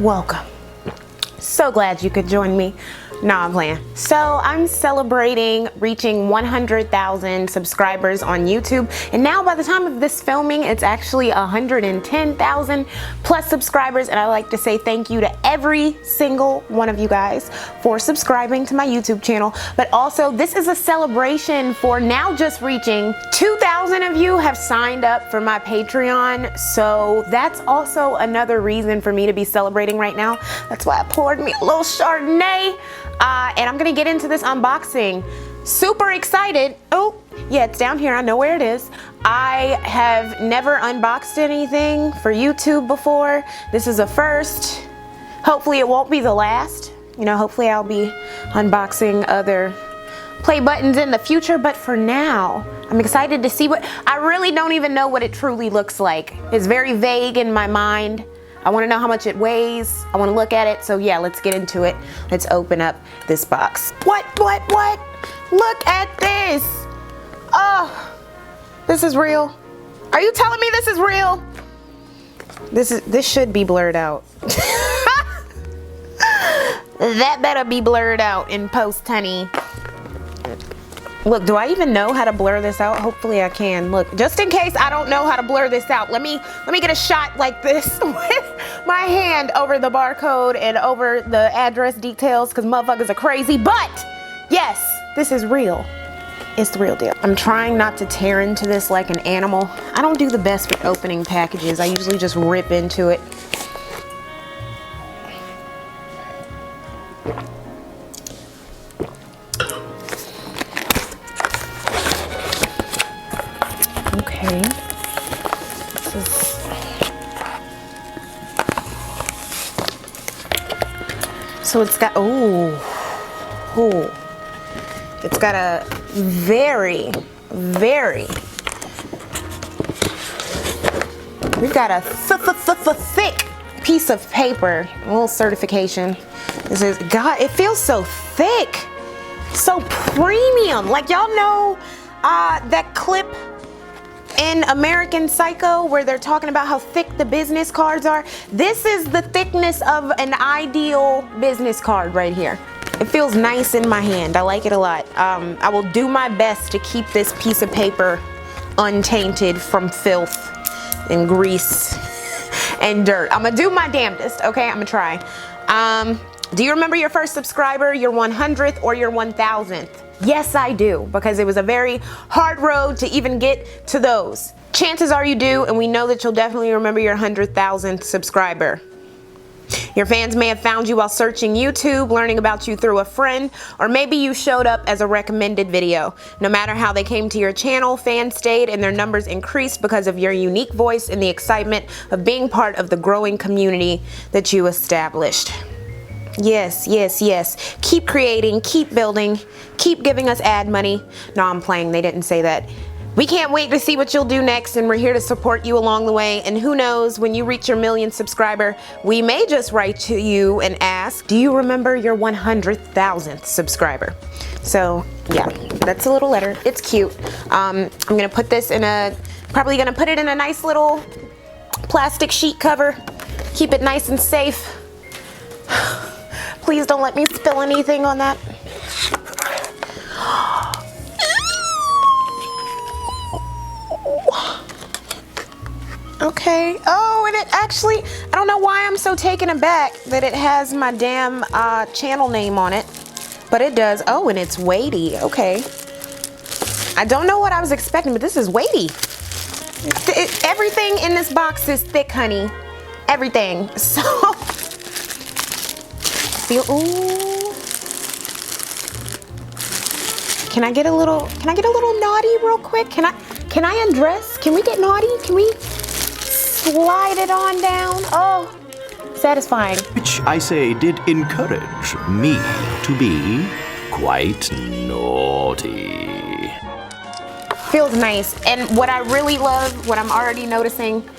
welcome. So glad you could join me. Nah, I'm playing. So I'm celebrating reaching 100,000 subscribers on YouTube. And now by the time of this filming, it's actually 110,000 plus subscribers. And I like to say thank you to every single one of you guys for subscribing to my YouTube channel. But also this is a celebration for now just reaching 2,000 of you have signed up for my Patreon. So that's also another reason for me to be celebrating right now. That's why I poured me a little Chardonnay. And I'm gonna get into this unboxing. Super excited. Oh, yeah, it's down here. I know where it is. I have never unboxed anything for YouTube before. This is a first. Hopefully it won't be the last. You know, hopefully I'll be unboxing other play buttons in the future, but for now, I'm excited to see what, I really don't even know what it truly looks like. It's very vague in my mind. I want to know how much it weighs. I want to look at it. So yeah, let's get into it. Let's open up this box. What? Look at this. Oh, this is real. Are you telling me this is real? This should be blurred out. That better be blurred out in post, honey. Look, do I even know how to blur this out? Hopefully I can. Look, just in case I don't know how to blur this out, let me get a shot like this with my hand over the barcode and over the address details, because motherfuckers are crazy. But yes, this is real. It's the real deal. I'm trying not to tear into this like an animal. I don't do the best with opening packages. I usually just rip into it. Okay. So it's got, it's got a very, we've got a thick piece of paper, a little certification. This is, God, it feels so thick, so premium. Like, y'all know that clip in American Psycho where they're talking about how thick the business cards are? This is the thickness of an ideal business card right here. It feels nice in my hand. I like it a lot. I will do my best to keep this piece of paper untainted from filth and grease and dirt. I'm gonna do my damnedest, okay? I'm gonna try. Do you remember your first subscriber, your 100th, or your 1000th? Yes, I do, because it was a very hard road to even get to those. Chances are you do, and we know that you'll definitely remember your 100,000th subscriber. Your fans may have found you while searching YouTube, learning about you through a friend, or maybe you showed up as a recommended video. No matter how they came to your channel, fans stayed and their numbers increased because of your unique voice and the excitement of being part of the growing community that you established. Yes. Keep creating, keep building, keep giving us ad money. No, I'm playing. They didn't say that. We can't wait to see what you'll do next, and we're here to support you along the way. And who knows, when you reach your 1,000,000th subscriber, we may just write to you and ask, do you remember your 100,000th subscriber? So yeah, that's a little letter. It's cute. I'm gonna put this in probably gonna put it in a nice little plastic sheet cover. Keep it nice and safe. Please don't let me spill anything on that. Okay. Oh, and it actually, I don't know why I'm so taken aback that it has my damn channel name on it, but it does. Oh, and it's weighty. Okay. I don't know what I was expecting, but this is weighty. Everything in this box is thick, honey. Everything. So, ooh. Can I get a little naughty real quick? Can I undress? Can we get naughty? Can we slide it on down? Oh, satisfying. Which I say did encourage me to be quite naughty. Feels nice. And what I really love, what I'm already noticing,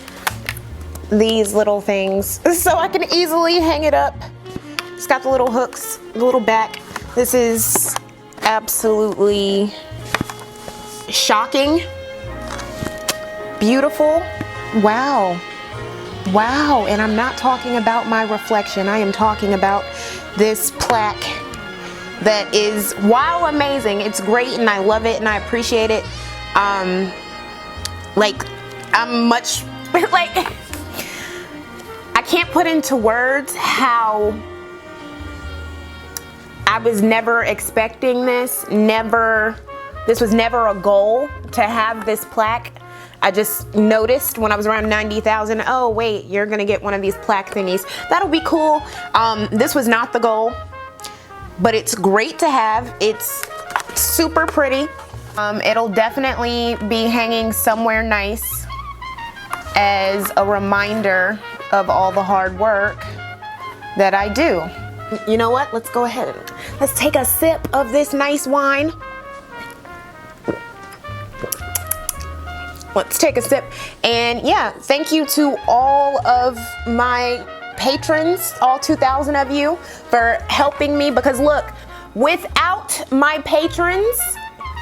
these little things, so I can easily hang it up. It's got the little hooks, the little back. This is absolutely shocking. Beautiful. Wow. Wow, and I'm not talking about my reflection. I am talking about this plaque that is, wow, amazing. It's great and I love it and I appreciate it. Like, I'm much, like, I can't put into words how I was never expecting this. This was never a goal to have this plaque. I just noticed when I was around 90,000, oh wait, you're gonna get one of these plaque thingies. That'll be cool. This was not the goal, but it's great to have. It's super pretty. It'll definitely be hanging somewhere nice as a reminder of all the hard work that I do. You know what? Let's go ahead and let's take a sip of this nice wine. Let's take a sip. And yeah, thank you to all of my patrons, all 2,000 of you, for helping me, because look, without my patrons,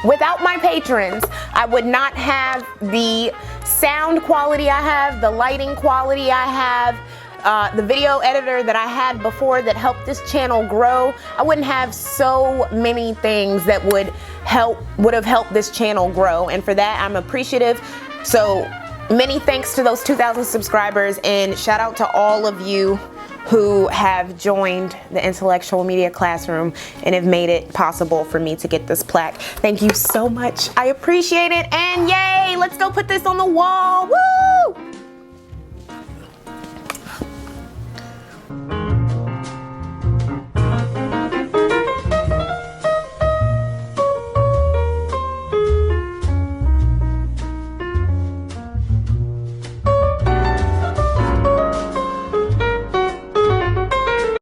I would not have the sound quality I have, the lighting quality I have, the video editor that I had before that helped this channel grow. I wouldn't have so many things that would have helped this channel grow, and for that I'm appreciative. So many thanks to those 2,000 subscribers, and shout out to all of you who have joined the Intellectual Media Classroom and have made it possible for me to get this plaque. Thank you so much. I appreciate it, and yay, let's go put this on the wall. Woo!